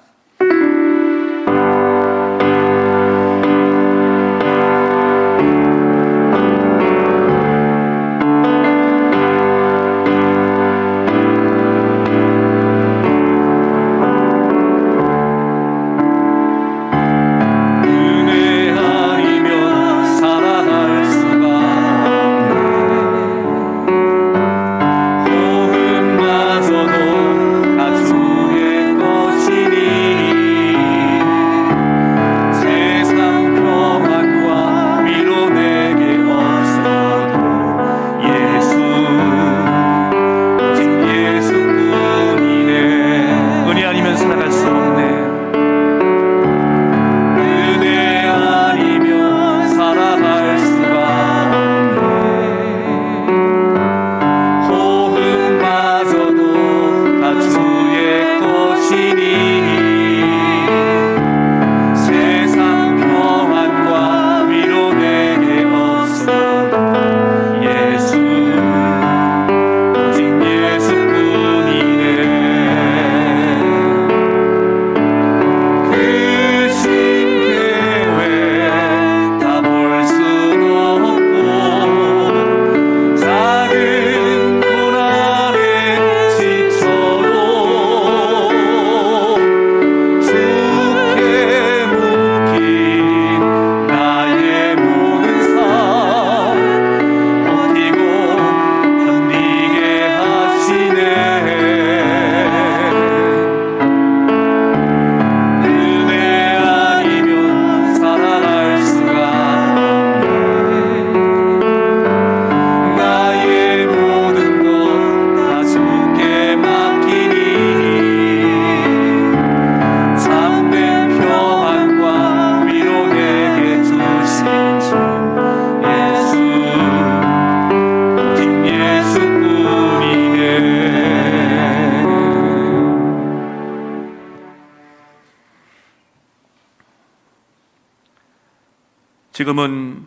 지금은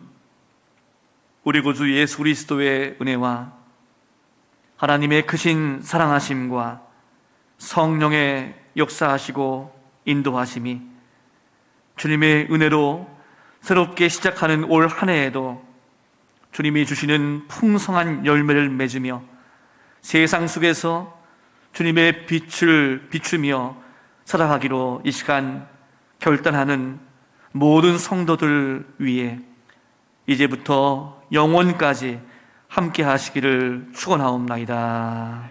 우리 구주 예수 그리스도의 은혜와 하나님의 크신 사랑하심과 성령의 역사하시고 인도하심이 주님의 은혜로 새롭게 시작하는 올 한 해에도 주님이 주시는 풍성한 열매를 맺으며 세상 속에서 주님의 빛을 비추며 살아가기로 이 시간 결단하는 모든 성도들 위해 이제부터 영원까지 함께 하시기를 축원하옵나이다.